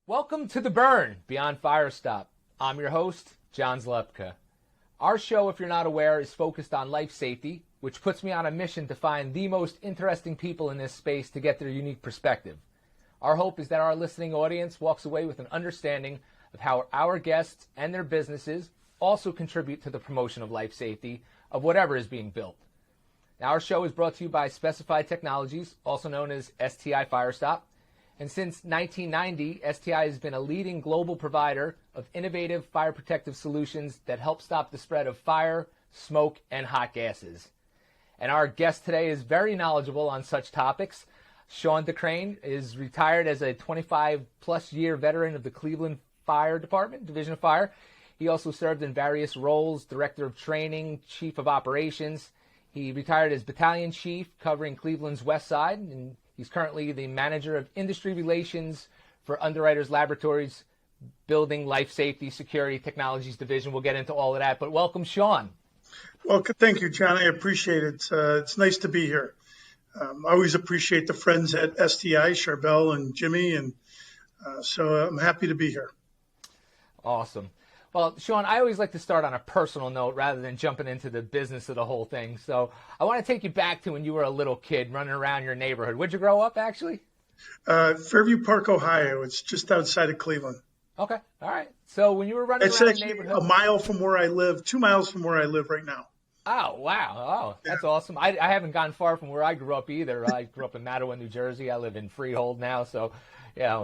Welcome to The Burn Beyond Firestop. I'm your host, John Zalepka. Our show, if you're not aware, is focused on life safety, which puts me on a mission to find the most interesting people in this space to get their unique perspective. Our hope is that our listening audience walks away with an understanding of how our guests and their businesses also contribute to the promotion of life safety of whatever is being built. Now, our show is brought to you by Specified Technologies, also known as STI Firestop. And since 1990, STI has been a leading global provider of innovative fire protective solutions that help stop the spread of fire, smoke, and hot gases. And our guest today is very knowledgeable on such topics. Sean DeCrane is retired as a 25-plus year veteran of the Cleveland Fire Department, Division of Fire. He also served in various roles, Director of Training, Chief of Operations. He retired as Battalion Chief covering Cleveland's West Side, and he's currently the Manager of Industry Relations for Underwriters Laboratories, Building Life Safety Security Technologies Division. We'll get into all of that, but welcome, Sean. Well, thank you, John. I appreciate it. It's nice to be here. I always appreciate the friends at STI, Charbel and Jimmy, and so I'm happy to be here. Awesome. Well, Sean, I always like to start on a personal note rather than jumping into the business of the whole thing. So I want to take you back to when you were a little kid running around your neighborhood. Where'd you grow up, actually? Fairview Park, Ohio. It's just outside of Cleveland. Okay. All right. So when you were running around the neighborhood. A mile from where I live, 2 miles from where I live right now. Oh, wow. Oh, that's awesome. I haven't gone far from where I grew up either. I grew up in Mattawa, New Jersey. I live in Freehold now. So,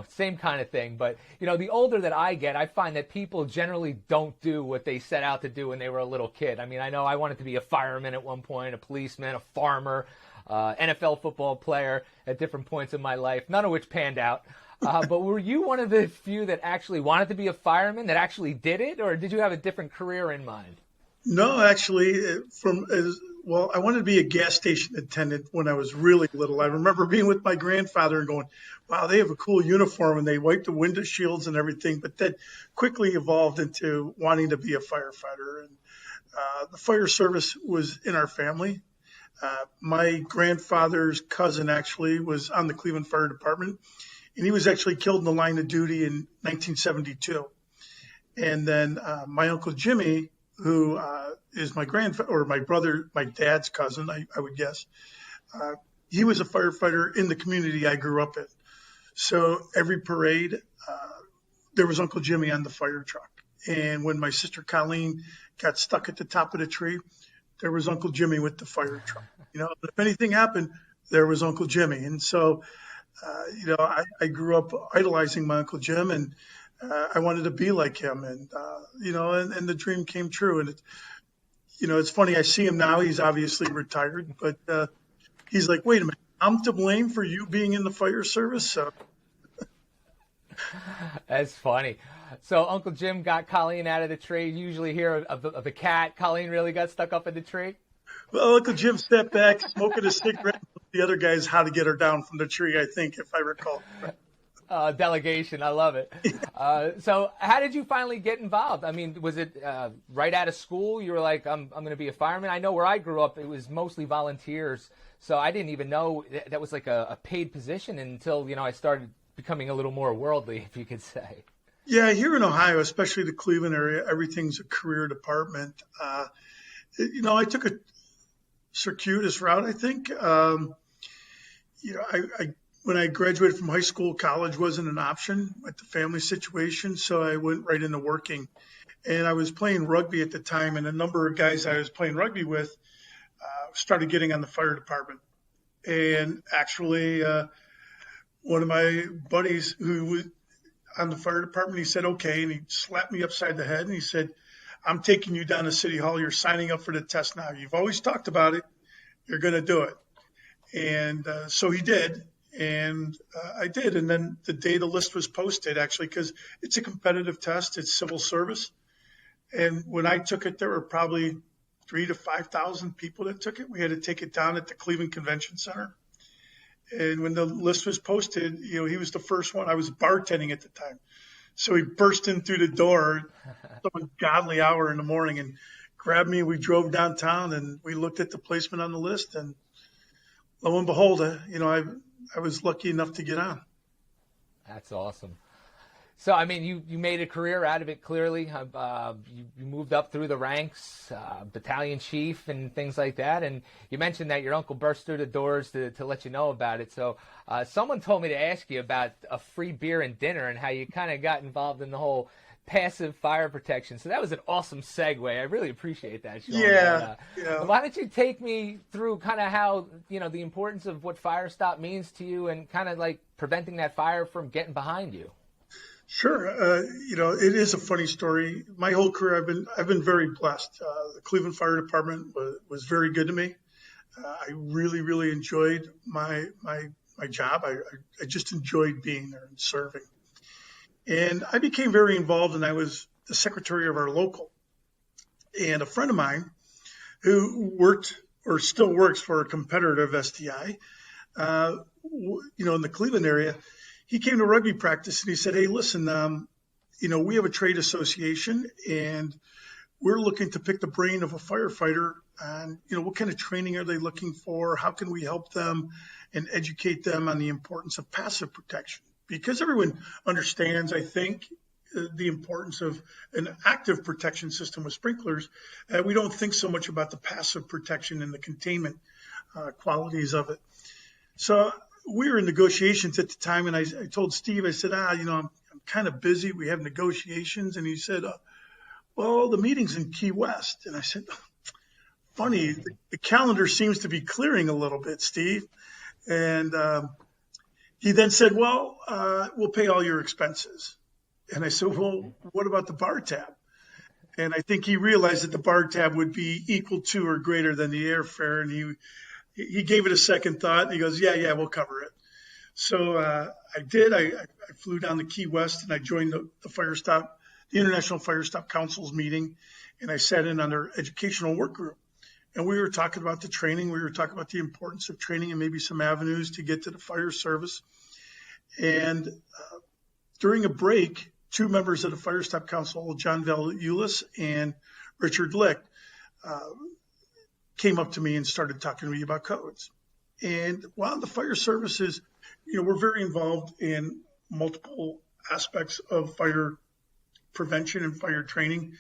same kind of thing. But, the older that I get, I find that people generally don't do what they set out to do when they were a little kid. I mean, I know I wanted to be a fireman at one point, a policeman, a farmer, NFL football player at different points in my life, none of which panned out. But were you one of the few that actually wanted to be a fireman, that actually did it, or did you have a different career in mind? No, actually, I wanted to be a gas station attendant when I was really little. I remember being with my grandfather and going, wow, they have a cool uniform, and they wipe the window shields and everything. But that quickly evolved into wanting to be a firefighter. And the fire service was in our family. My grandfather's cousin actually was on the Cleveland Fire Department, and he was actually killed in the line of duty in 1972. And then my Uncle Jimmy, who is my my dad's cousin, I would guess. He was a firefighter in the community I grew up in. So every parade, there was Uncle Jimmy on the fire truck. And when my sister Colleen got stuck at the top of the tree, there was Uncle Jimmy with the fire truck. If anything happened, there was Uncle Jimmy. And so, I grew up idolizing my Uncle Jim, and I wanted to be like him, and the dream came true. And it's funny. I see him now. He's obviously retired, but he's like, "Wait a minute, I'm to blame for you being in the fire service." So that's funny. So Uncle Jim got Colleen out of the tree. You usually hear of a cat. Colleen really got stuck up in the tree. Well, Uncle Jim stepped back, smoking a cigarette. The other guys how to get her down from the tree, I think, if I recall. Delegation. I love it. So how did you finally get involved? I mean, was it right out of school? You were like, I'm going to be a fireman. I know where I grew up, it was mostly volunteers. So I didn't even know that was like a paid position until, I started becoming a little more worldly, if you could say. Yeah, here in Ohio, especially the Cleveland area, everything's a career department. I took a circuitous route, I think. When I graduated from high school, college wasn't an option with the family situation, so I went right into working. And I was playing rugby at the time, and a number of guys I was playing rugby with started getting on the fire department. And actually, one of my buddies who was on the fire department, he said, okay, and he slapped me upside the head, and he said, I'm taking you down to City Hall. You're signing up for the test now. You've always talked about it. You're going to do it. And so he did. And I did. And then the day the list was posted, actually, because it's a competitive test, it's civil service. And when I took it, there were probably 3,000 to 5,000 people that took it. We had to take it down at the Cleveland Convention Center. And when the list was posted, he was the first one. I was bartending at the time. So he burst in through the door, some ungodly hour in the morning, and grabbed me. We drove downtown, and we looked at the placement on the list. And lo and behold, I was lucky enough to get on. That's awesome. So, I mean, you made a career out of it, clearly. You moved up through the ranks, battalion chief and things like that. And you mentioned that your uncle burst through the doors to let you know about it. So someone told me to ask you about a free beer and dinner and how you kind of got involved in the whole passive fire protection. So that was an awesome segue. I really appreciate that, Sean. Yeah, But, yeah. why don't you take me through kind of how, the importance of what Firestop means to you and kind of like preventing that fire from getting behind you? Sure. It is a funny story. My whole career, I've been very blessed. The Cleveland Fire Department was very good to me. I really, really enjoyed my job. I just enjoyed being there and serving. And I became very involved, and I was the secretary of our local. And a friend of mine who worked or still works for a competitor of STI, in the Cleveland area, he came to rugby practice and he said, "Hey, listen, we have a trade association and we're looking to pick the brain of a firefighter on, what kind of training are they looking for? How can we help them and educate them on the importance of passive protection?" Because everyone understands, I think, the importance of an active protection system with sprinklers. We don't think so much about the passive protection and the containment qualities of it. So we were in negotiations at the time, and I told Steve, I said, I'm kind of busy. We have negotiations. And he said, well, the meeting's in Key West. And I said, funny, the calendar seems to be clearing a little bit, Steve. And he then said, well, we'll pay all your expenses. And I said, well, what about the bar tab? And I think he realized that the bar tab would be equal to or greater than the airfare. And he gave it a second thought, and he goes, yeah, we'll cover it. So I did. I flew down to Key West, and I joined the International Firestop Council's meeting, and I sat in on their educational work group. And we were talking about the training. We were talking about the importance of training and maybe some avenues to get to the fire service. And during a break, two members of the Firestop Council, John Valulis and Richard Licht, came up to me and started talking to me about codes. And while the fire services, we're very involved in multiple aspects of fire prevention and fire training,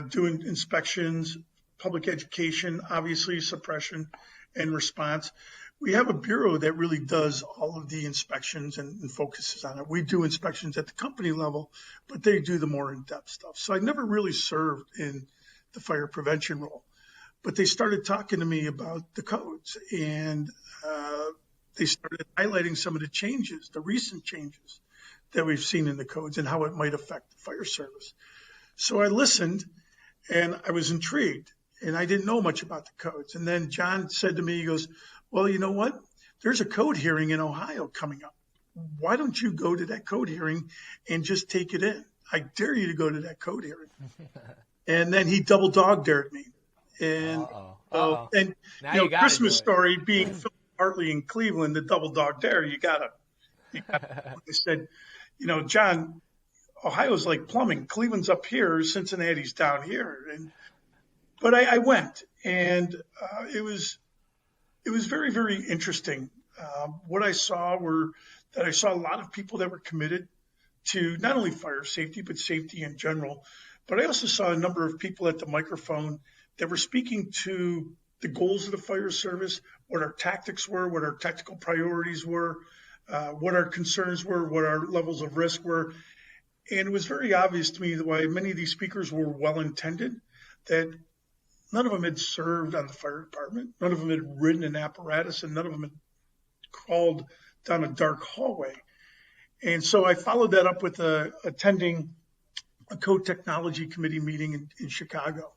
doing inspections, public education, obviously suppression and response. We have a bureau that really does all of the inspections and focuses on it. We do inspections at the company level, but they do the more in-depth stuff. So I never really served in the fire prevention role. But they started talking to me about the codes, and they started highlighting some of the changes, the recent changes that we've seen in the codes and how it might affect the fire service. So I listened, and I was intrigued, and I didn't know much about the codes. And then John said to me, he goes, well, you know what? There's a code hearing in Ohio coming up. Why don't you go to that code hearing and just take it in? I dare you to go to that code hearing. And then he double dog dared me. And Christmas Story being filmed partly in Cleveland, the double dog dare, you gotta. I said, John, Ohio's like plumbing. Cleveland's up here, Cincinnati's down here. But I went, and it was very, very interesting. What I saw I saw a lot of people that were committed to not only fire safety, but safety in general. But I also saw a number of people at the microphone that were speaking to the goals of the fire service, what our tactics were, what our tactical priorities were, what our concerns were, what our levels of risk were. And it was very obvious to me that why many of these speakers were well-intended, that none of them had served on the fire department, none of them had ridden an apparatus, and none of them had crawled down a dark hallway. And so I followed that up with attending a code technology committee meeting in Chicago.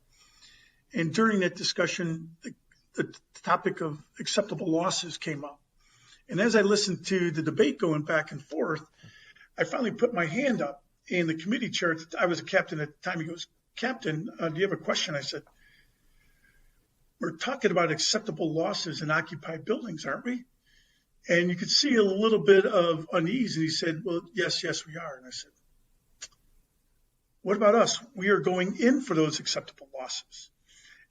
And during that discussion, the topic of acceptable losses came up. And as I listened to the debate going back and forth, I finally put my hand up, and the committee chair, I was a captain at the time, he goes, Captain, do you have a question? I said, we're talking about acceptable losses in occupied buildings, aren't we? And you could see a little bit of unease. And he said, well, yes, we are. And I said, what about us? We are going in for those acceptable losses.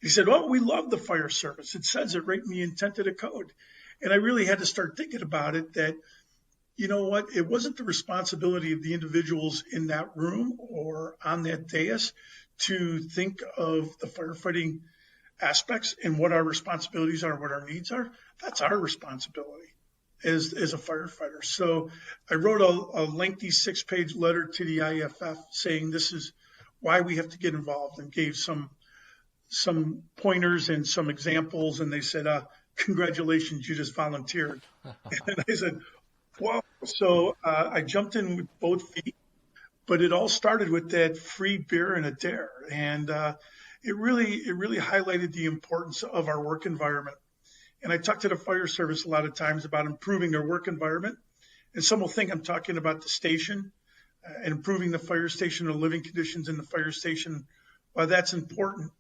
He said, well, we love the fire service. It says it right in the intent of the code. And I really had to start thinking about it that, you know what? It wasn't the responsibility of the individuals in that room or on that dais to think of the firefighting aspects and what our responsibilities are, what our needs are. That's our responsibility as a firefighter. So I wrote a lengthy 6-page letter to the IFF saying this is why we have to get involved, and gave some pointers and some examples. And they said, congratulations, you just volunteered. And I said, wow. So I jumped in with both feet, but it all started with that free beer and a dare. And it really highlighted the importance of our work environment. And I talk to the fire service a lot of times about improving their work environment. And some will think I'm talking about the station and improving the fire station or living conditions in the fire station. While that's important,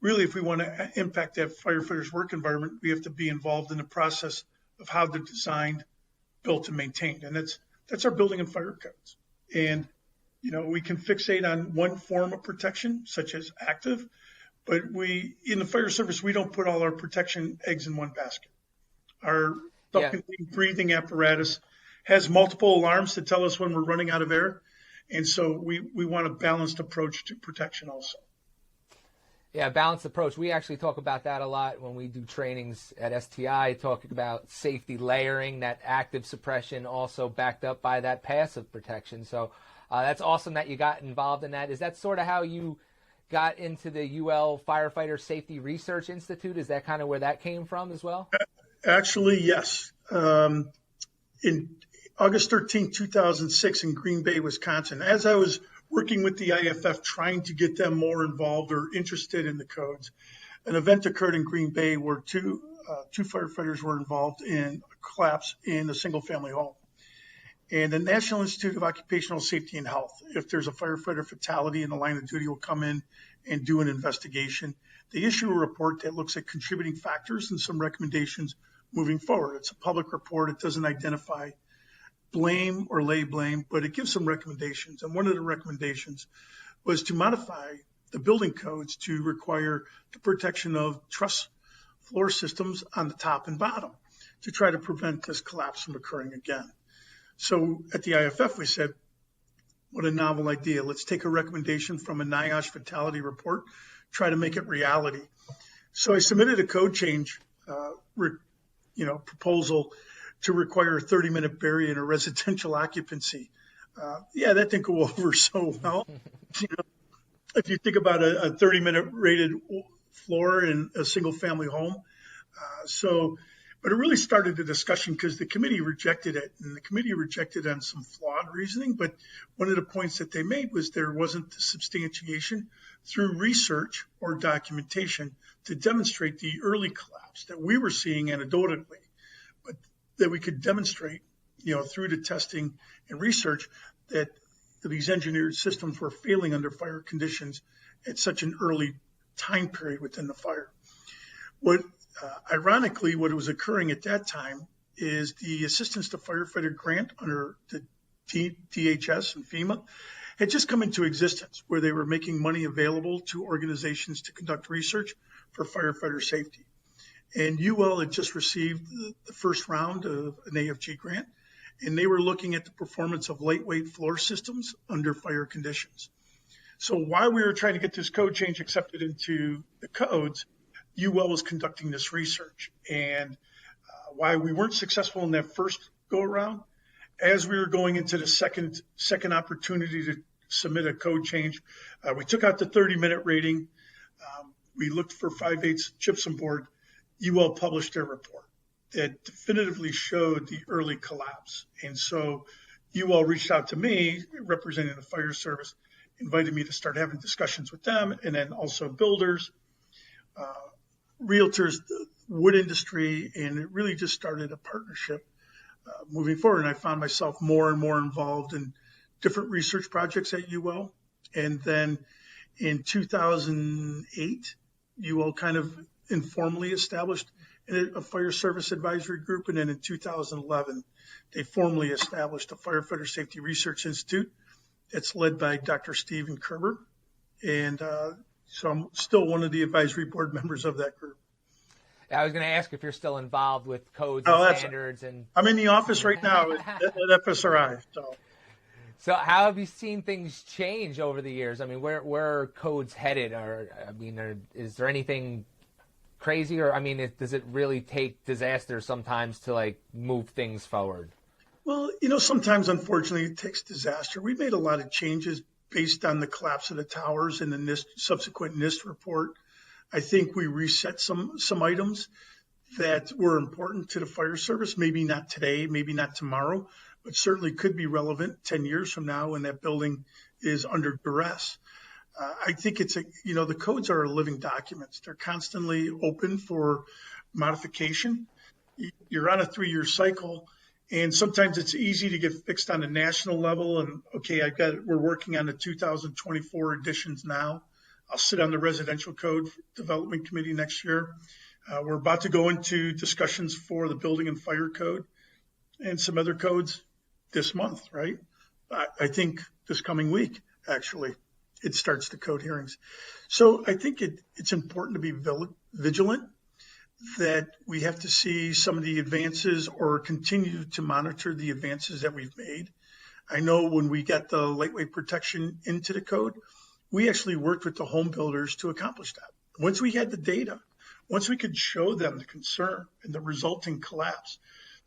really, if we want to impact that firefighter's work environment, we have to be involved in the process of how they're designed, built, and maintained. And that's our building and fire codes. And, we can fixate on one form of protection, such as active, but in the fire service, we don't put all our protection eggs in one basket. Our self-contained breathing apparatus has multiple alarms to tell us when we're running out of air. And so we want a balanced approach to protection also. Yeah, balanced approach. We actually talk about that a lot when we do trainings at STI, talking about safety layering, that active suppression also backed up by that passive protection. So that's awesome that you got involved in that. Is that sort of how you got into the UL Firefighter Safety Research Institute? Is that kind of where that came from as well? Actually, yes. In August 13, 2006 in Green Bay, Wisconsin, as I was working with the IFF, trying to get them more involved or interested in the codes, an event occurred in Green Bay where two firefighters were involved in a collapse in a single-family home. And the National Institute of Occupational Safety and Health, if there's a firefighter fatality in the line of duty, will come in and do an investigation. They issue a report that looks at contributing factors and some recommendations moving forward. It's a public report. It doesn't identify blame or lay blame, but it gives some recommendations. And one of the recommendations was to modify the building codes to require the protection of truss floor systems on the top and bottom to try to prevent this collapse from occurring again. So at the IFF, we said, what a novel idea. Let's take a recommendation from a NIOSH fatality report, try to make it reality. So I submitted a code change proposal to require a 30-minute bury in a residential occupancy. That didn't go over so well. If you think about a 30-minute rated floor in a single-family home. But it really started the discussion because the committee rejected it, and the committee rejected on some flawed reasoning. But one of the points that they made was there wasn't the substantiation through research or documentation to demonstrate the early collapse that we were seeing anecdotally, but that we could demonstrate, through the testing and research that these engineered systems were failing under fire conditions at such an early time period within the fire. Ironically, what was occurring at that time is the Assistance to Firefighter grant under the DHS and FEMA had just come into existence, where they were making money available to organizations to conduct research for firefighter safety. And UL had just received the first round of an AFG grant, and they were looking at the performance of lightweight floor systems under fire conditions. So while we were trying to get this code change accepted into the codes, UL was conducting this research. And why we weren't successful in that first go around, as we were going into the second opportunity to submit a code change, we took out the 30-minute rating. We looked for 5/8 gypsum board. UL published their report that definitively showed the early collapse. And so UL reached out to me, representing the fire service, invited me to start having discussions with them, and then also builders, realtors, the wood industry, and it really just started a partnership moving forward. And I found myself more and more involved in different research projects at UL. And then in 2008, UL kind of informally established a fire service advisory group. And then in 2011, they formally established a Firefighter Safety Research Institute. It's led by Dr. Stephen Kerber. And so I'm still one of the advisory board members of that group. I was going to ask if you're still involved with codes Oh, and standards. I'm in the office right now at FSRI. So how have you seen things change over the years? I mean, where are codes headed? Is there anything crazy? Or, I mean, does it really take disasters sometimes to, like, move things forward? Well, sometimes, unfortunately, it takes disaster. We made a lot of changes based on the collapse of the towers and the subsequent NIST report. I think we reset some items that were important to the fire service, maybe not today, maybe not tomorrow, but certainly could be relevant 10 years from now when that building is under duress. I think the codes are living documents. They're constantly open for modification. You're on a 3-year cycle, and sometimes it's easy to get fixed on a national level. And okay, we're working on the 2024 editions now. I'll sit on the residential code development committee next year. We're about to go into discussions for the building and fire code and some other codes this month, right? I think this coming week, actually, it starts the code hearings. So I think it's important to be vigilant, that we have to see some of the advances or continue to monitor the advances that we've made. I know when we got the lightweight protection into the code, we actually worked with the home builders to accomplish that. Once we had the data, once we could show them the concern and the resulting collapse,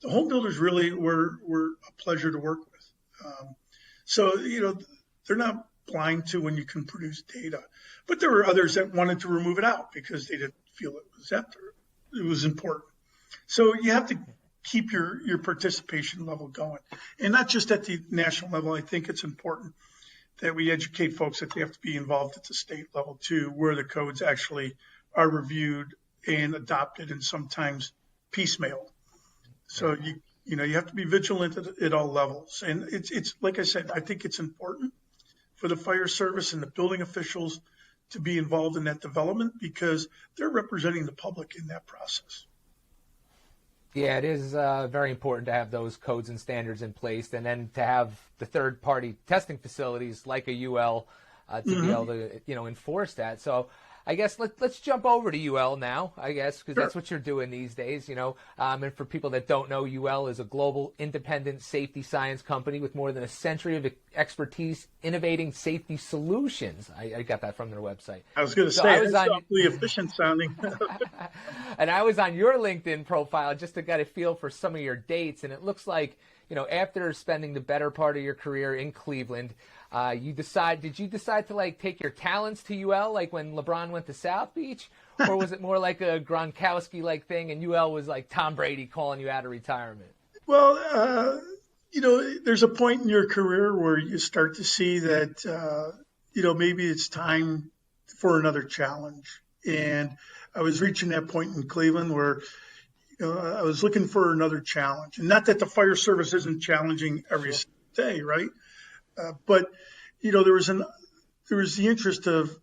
the home builders really were a pleasure to work with. So they're not blind to when you can produce data, but there were others that wanted to remove it out because they didn't feel it was important. So you have to keep your participation level going, and not just at the national level. I think it's important that we educate folks that they have to be involved at the state level too, where the codes actually are reviewed and adopted, and sometimes piecemeal. So you have to be vigilant at all levels. And it's like I said, I think it's important for the fire service and the building officials to be involved in that development because they're representing the public in that process. Yeah, it is very important to have those codes and standards in place, and then to have the third-party testing facilities like a UL to be able to, enforce that. So I guess let's jump over to UL now, I guess, because that's what you're doing these days, And for people that don't know, UL is a global independent safety science company with more than a century of expertise innovating safety solutions. I got that from their website. I was going to say, it's awfully efficient sounding. And I was on your LinkedIn profile just to get a feel for some of your dates, and it looks like, after spending the better part of your career in Cleveland, did you decide to take your talents to UL like when LeBron went to South Beach, or was it more like a Gronkowski thing and UL was like Tom Brady calling you out of retirement? Well, there's a point in your career where you start to see that, maybe it's time for another challenge. And I was reaching that point in Cleveland where, I was looking for another challenge, and not that the fire service isn't challenging every day, right? But there was the interest of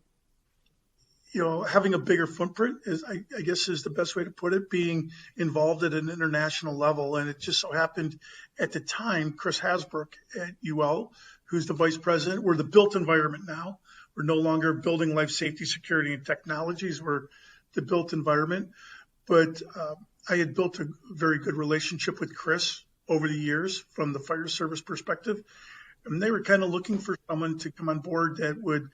having a bigger footprint, I guess is the best way to put it, being involved at an international level. And it just so happened at the time, Chris Hasbrook at UL, who's the vice president, we're the built environment now. We're no longer building life safety, security, and technologies. We're the built environment. But I had built a very good relationship with Chris over the years from the fire service perspective. And they were kind of looking for someone to come on board that would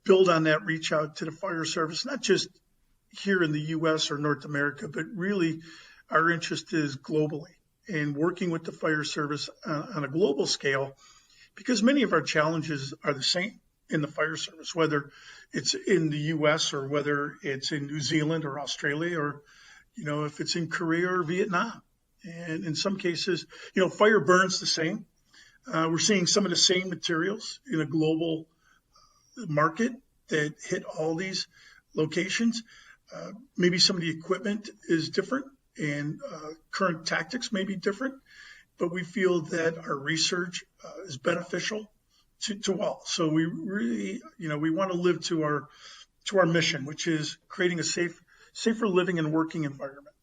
build on that reach out to the fire service, not just here in the U.S. or North America, but really our interest is globally and working with the fire service on a global scale, because many of our challenges are the same in the fire service, whether it's in the U.S. or whether it's in New Zealand or Australia or, if it's in Korea or Vietnam. And in some cases, fire burns the same. We're seeing some of the same materials in a global market that hit all these locations. Maybe some of the equipment is different and current tactics may be different, but we feel that our research is beneficial to all. So we really, we want to live to our mission, which is creating a safer living and working environment.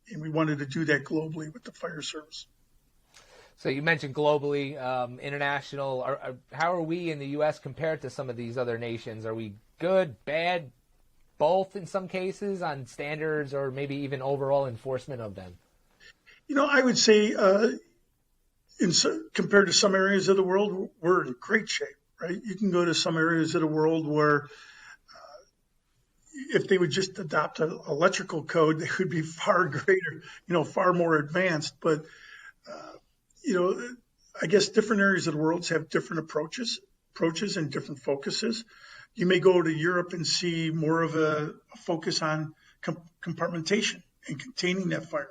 And we wanted to do that globally with the fire service. So you mentioned globally, international. How are we in the U.S. compared to some of these other nations? Are we good, bad, both in some cases on standards or maybe even overall enforcement of them? I would say compared to some areas of the world, we're in great shape, right? You can go to some areas of the world where if they would just adopt an electrical code, they would be far greater, far more advanced. But, I guess different areas of the world have different approaches and different focuses. You may go to Europe and see more of a focus on compartmentation and containing that fire.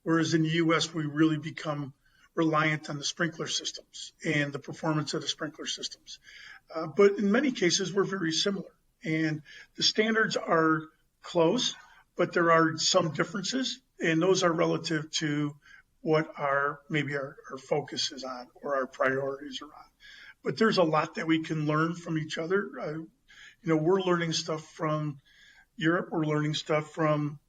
Whereas in the U.S., we really become reliant on the sprinkler systems and the performance of the sprinkler systems. But in many cases, we're very similar. And the standards are close, but there are some differences, and those are relative to what our focus is on or our priorities are on. But there's a lot that we can learn from each other. We're learning stuff from Europe. We're learning stuff from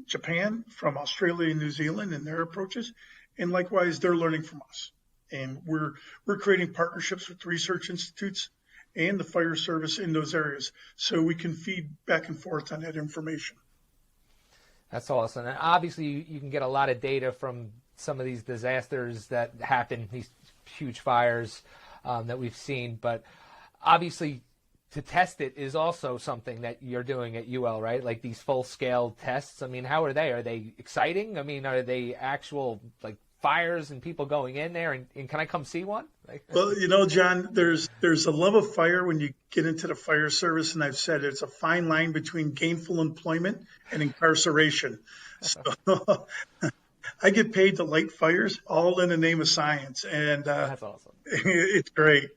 Japan, from Australia and New Zealand and their approaches. And likewise, they're learning from us. And we're creating partnerships with research institutes and the fire service in those areas so we can feed back and forth on that information. That's awesome. And obviously, you can get a lot of data from some of these disasters that happen, these huge fires that we've seen. But obviously, to test it is also something that you're doing at UL, right? Like these full-scale tests. I mean, how are they? Are they exciting? I mean, are they actual fires and people going in there? And can I come see one? Well, John, there's a love of fire when you get into the fire service, and I've said it's a fine line between gainful employment and incarceration. So I get paid to light fires, all in the name of science, and that's awesome. It's great.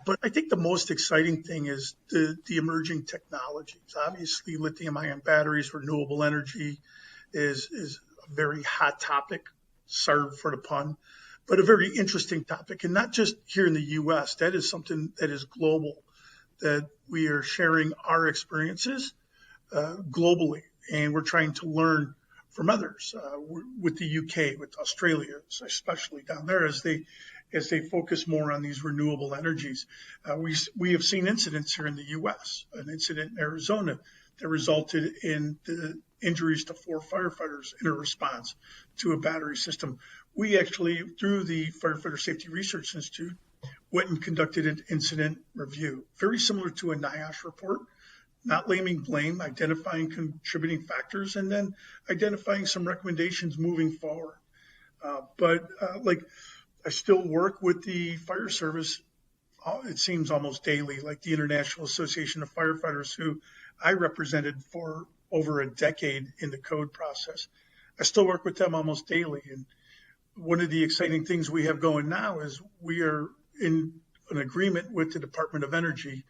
But I think the most exciting thing is the emerging technologies. Obviously, lithium-ion batteries, renewable energy is a very hot topic, sorry for the pun, but a very interesting topic. And not just here in the U.S., that is something that is global, that we are sharing our experiences globally, and we're trying to learn from others with the UK, with Australia, especially down there as they focus more on these renewable energies. We have seen incidents here in the U.S., an incident in Arizona that resulted in the injuries to 4 firefighters in a response to a battery system. We actually, through the Firefighter Safety Research Institute, went and conducted an incident review, very similar to a NIOSH report, not blaming blame, identifying contributing factors, and then identifying some recommendations moving forward. But I still work with the fire service, it seems almost daily, like the International Association of Firefighters, who I represented for over a decade in the code process. I still work with them almost daily. And one of the exciting things we have going now is we are in an agreement with the Department of Energy,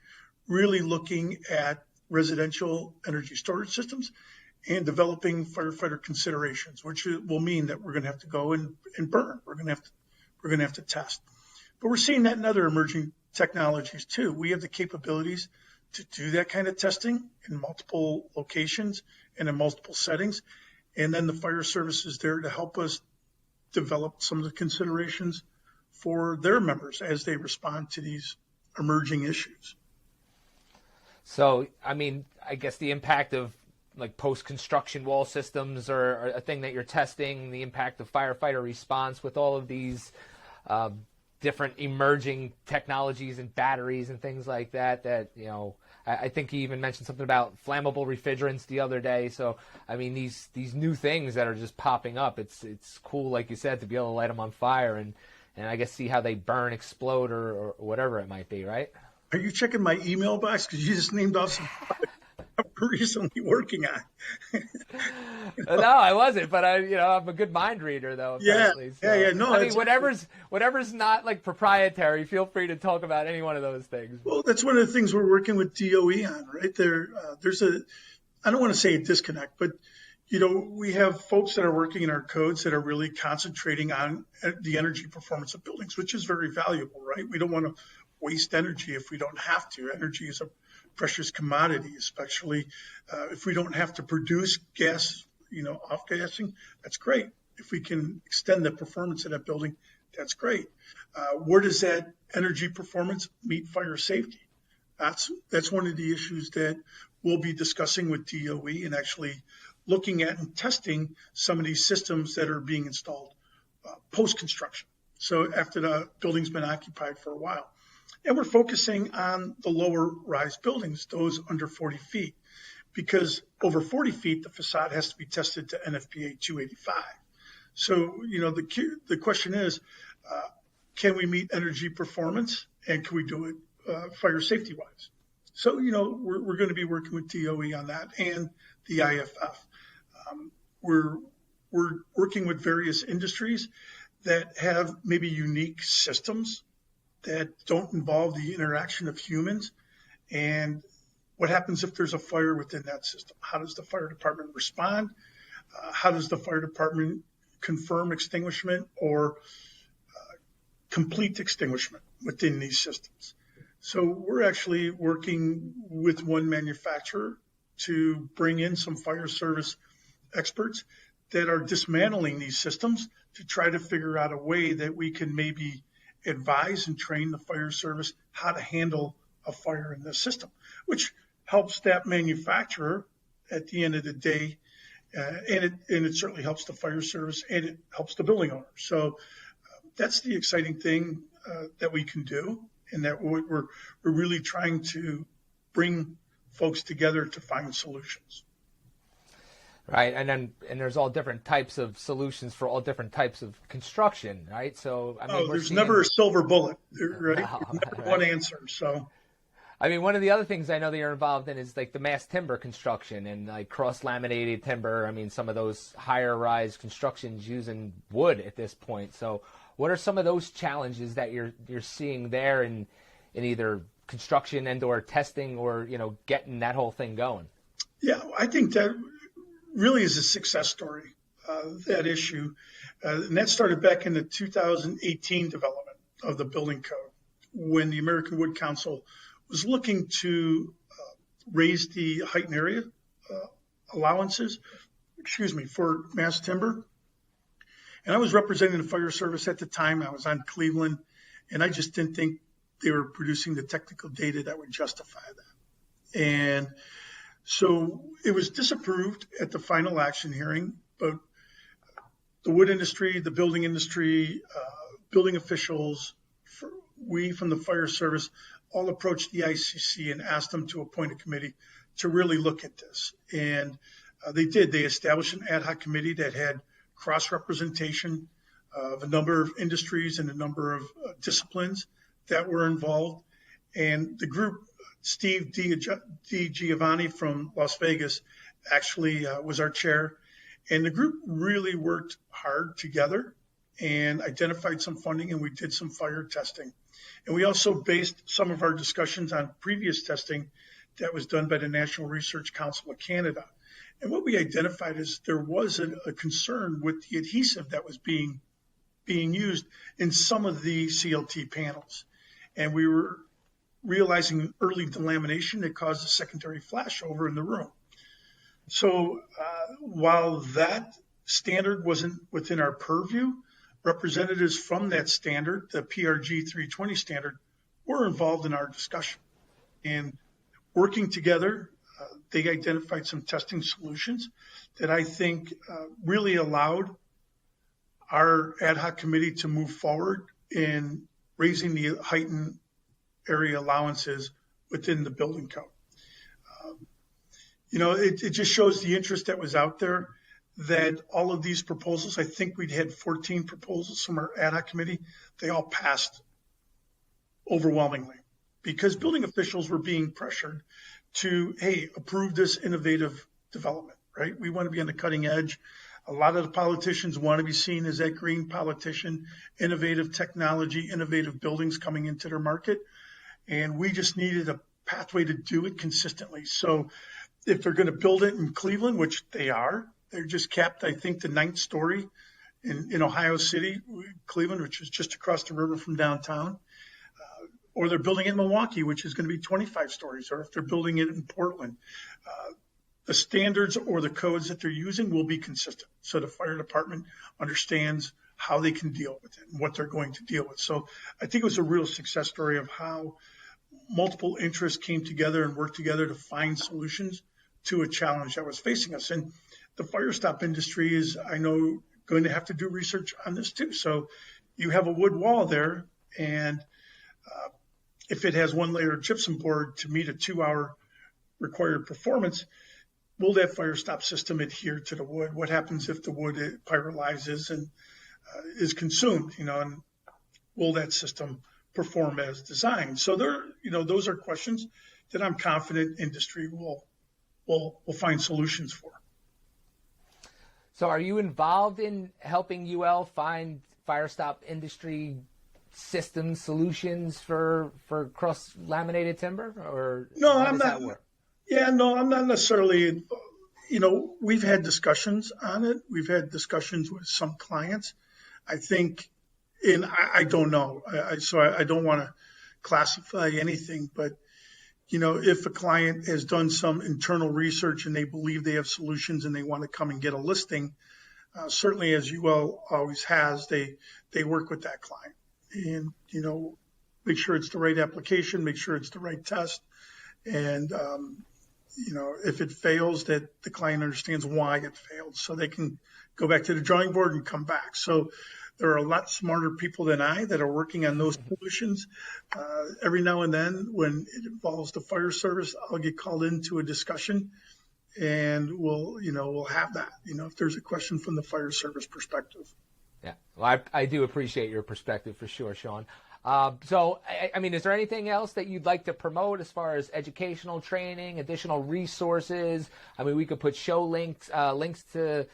really looking at residential energy storage systems and developing firefighter considerations, which will mean that we're going to have to go and burn. We're going to have to test. But we're seeing that in other emerging technologies too. We have the capabilities to do that kind of testing in multiple locations and in multiple settings. And then the fire service is there to help us develop some of the considerations for their members as they respond to these emerging issues. So, I mean, I guess the impact of post-construction wall systems are a thing that you're testing, the impact of firefighter response with all of these different emerging technologies and batteries and things like that, I think he even mentioned something about flammable refrigerants the other day. So, I mean, these new things that are just popping up, it's cool, like you said, to be able to light them on fire and I guess see how they burn, explode, or whatever it might be, right? Are you checking my email box? Because you just named off some I'm recently working on. No, I wasn't, but I'm a good mind reader, though. Apparently. Yeah. No, I mean, whatever's not proprietary, feel free to talk about any one of those things. Well, that's one of the things we're working with DOE on, right? There's I don't want to say a disconnect, but we have folks that are working in our codes that are really concentrating on the energy performance of buildings, which is very valuable, right? We don't want to waste energy if we don't have to. Energy is a precious commodity, especially if we don't have to produce gas, off-gassing, that's great. If we can extend the performance of that building, that's great. Where does that energy performance meet fire safety? That's one of the issues that we'll be discussing with DOE and actually looking at and testing some of these systems that are being installed post-construction. So after the building's been occupied for a while. And we're focusing on the lower rise buildings, those under 40 feet, because over 40 feet, the facade has to be tested to NFPA 285. So, the question is, can we meet energy performance, and can we do it fire safety wise? So, we're going to be working with DOE on that and the IFF. We're working with various industries that have maybe unique systems that don't involve the interaction of humans. And what happens if there's a fire within that system? How does the fire department respond? How does the fire department confirm extinguishment or complete extinguishment within these systems? So we're actually working with one manufacturer to bring in some fire service experts that are dismantling these systems to try to figure out a way that we can maybe advise and train the fire service how to handle a fire in the system, which helps that manufacturer at the end of the day, and it certainly helps the fire service and it helps the building owner. So that's the exciting thing that we can do, and that we're really trying to bring folks together to find solutions. Right, and there's all different types of solutions for all different types of construction, right? So there's never a silver bullet, right? No, never one answer. So, one of the other things I know that you're involved in is like the mass timber construction and like cross-laminated timber. Some of those higher rise constructions using wood at this point. So, what are some of those challenges that you're seeing there in either construction and or testing or getting that whole thing going? Yeah, I think that really is a success story, that issue. And that started back in the 2018 development of the building code, when the American Wood Council was looking to raise the height and area allowances, for mass timber. And I was representing the fire service at the time. I was on Cleveland, and I just didn't think they were producing the technical data that would justify that. And so it was disapproved at the final action hearing, but the wood industry, the building industry, building officials, we from the fire service all approached the ICC and asked them to appoint a committee to really look at this. And they did. They established an ad hoc committee that had cross-representation of a number of industries and a number of disciplines that were involved. And the group, Steve Giovanni from Las Vegas, actually was our chair. And the group really worked hard together and identified some funding, and we did some fire testing. And we also based some of our discussions on previous testing that was done by the National Research Council of Canada. And what we identified is there was a concern with the adhesive that was being used in some of the CLT panels. And we were realizing early delamination that caused a secondary flashover in the room. So while that standard wasn't within our purview, representatives from that standard, the PRG 320 standard, were involved in our discussion. And working together, they identified some testing solutions that I think really allowed our ad hoc committee to move forward in raising the height and area allowances within the building code. It just shows the interest that was out there, that all of these proposals, I think we'd had 14 proposals from our ad hoc committee. They all passed overwhelmingly because building officials were being pressured to, hey, approve this innovative development, right? We want to be on the cutting edge. A lot of the politicians want to be seen as that green politician, innovative technology, innovative buildings coming into their market. And we just needed a pathway to do it consistently. So if they're going to build it in Cleveland, which they are, they're just capped, I think, the 9th story in Ohio City, Cleveland, which is just across the river from downtown. Or they're building it in Milwaukee, which is going to be 25 stories. Or if they're building it in Portland, the standards or the codes that they're using will be consistent. So the fire department understands how they can deal with it and what they're going to deal with. So I think it was a real success story of how multiple interests came together and worked together to find solutions to a challenge that was facing us. And the Firestop industry is, I know, going to have to do research on this too. So you have a wood wall there, and if it has one layer of gypsum board to meet a 2-hour required performance, will that Firestop system adhere to the wood? What happens if the wood pyrolyzes and is consumed? And will that system perform as designed? So those are questions that I'm confident industry will find solutions for. So are you involved in helping UL find Firestop industry system solutions for cross-laminated timber? Or no, how I'm does not. that work? Yeah, no, I'm not necessarily. We've had discussions on it. We've had discussions with some clients. I think, and I don't know, so I don't want to classify anything, but if a client has done some internal research and they believe they have solutions and they want to come and get a listing, certainly as UL always has, they work with that client and, make sure it's the right application, make sure it's the right test. And, if it fails, that the client understands why it failed so they can go back to the drawing board and come back. So there are a lot smarter people than I that are working on those solutions. Every now and then when it involves the fire service, I'll get called into a discussion and we'll have that, if there's a question from the fire service perspective. Yeah, well, I do appreciate your perspective for sure, Sean. So, I mean, is there anything else that you'd like to promote as far as educational training, additional resources? I mean, we could put show links to,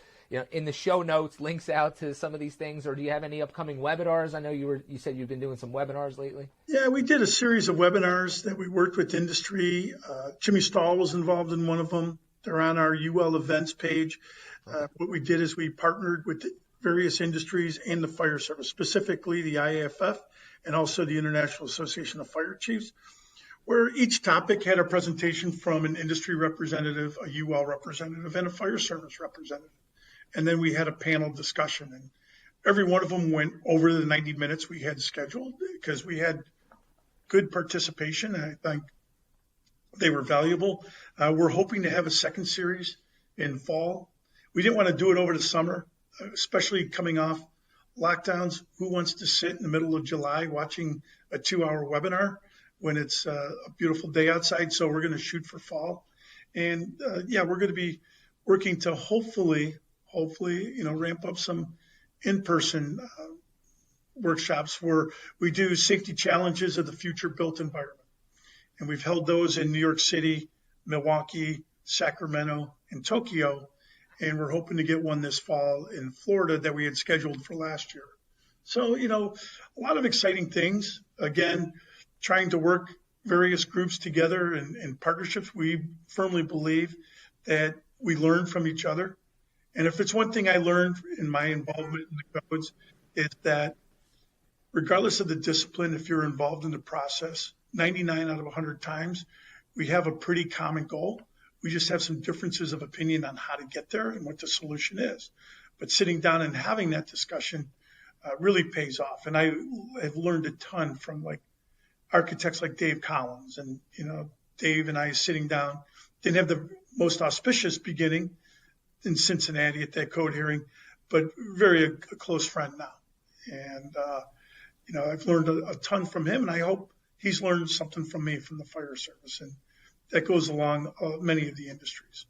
in the show notes, links out to some of these things. Or do you have any upcoming webinars? I know you said you've been doing some webinars lately. Yeah, we did a series of webinars that we worked with industry. Jimmy Stahl was involved in one of them. They're on our UL events page. What we did is we partnered with various industries and the fire service, specifically the IAFF and also the International Association of Fire Chiefs, where each topic had a presentation from an industry representative, a UL representative, and a fire service representative. And then we had a panel discussion, and every one of them went over the 90 minutes we had scheduled because we had good participation, and I think they were valuable. We're hoping to have a second series in fall. We didn't want to do it over the summer, especially coming off lockdowns. Who wants to sit in the middle of July watching a 2-hour webinar when it's a beautiful day outside? So we're going to shoot for fall. And we're going to be working to hopefully, ramp up some in-person workshops where we do safety challenges of the future built environment. And we've held those in New York City, Milwaukee, Sacramento, and Tokyo. And we're hoping to get one this fall in Florida that we had scheduled for last year. So, a lot of exciting things. Again, trying to work various groups together in partnerships. We firmly believe that we learn from each other. And if it's one thing I learned in my involvement in the codes, is that regardless of the discipline, if you're involved in the process, 99 out of 100 times, we have a pretty common goal. We just have some differences of opinion on how to get there and what the solution is. But sitting down and having that discussion really pays off. And I have learned a ton from architects like Dave Collins. And, Dave and I sitting down didn't have the most auspicious beginning in Cincinnati at that code hearing, but a close friend now. And, I've learned a ton from him, and I hope he's learned something from me from the fire service. And that goes along many of the industries.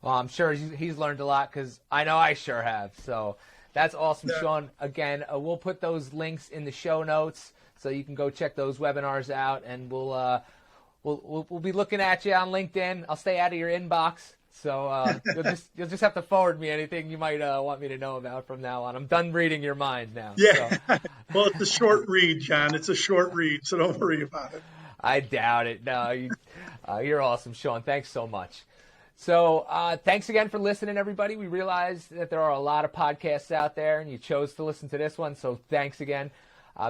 Well, I'm sure he's learned a lot because I know I sure have. So that's awesome, yeah. Sean. Again, we'll put those links in the show notes so you can go check those webinars out, and we'll be looking at you on LinkedIn. I'll stay out of your inbox, so you'll just have to forward me anything you might want me to know about from now on. I'm done reading your mind now. Yeah. So. Well, it's a short read, John. It's a short read, so don't worry about it. I doubt it. No, you're awesome, Sean. Thanks so much. So thanks again for listening, everybody. We realize that there are a lot of podcasts out there, and you chose to listen to this one, so thanks again.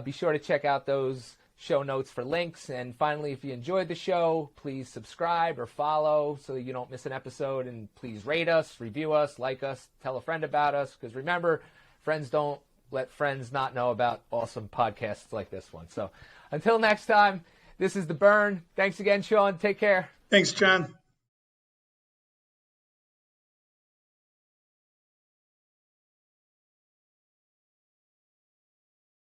Be sure to check out those show notes for links. And finally, if you enjoyed the show, please subscribe or follow so that you don't miss an episode. And please rate us, review us, like us, tell a friend about us. Because remember, friends don't let friends not know about awesome podcasts like this one. So until next time, This is The Burn. Thanks again, Sean. Take care. Thanks, John.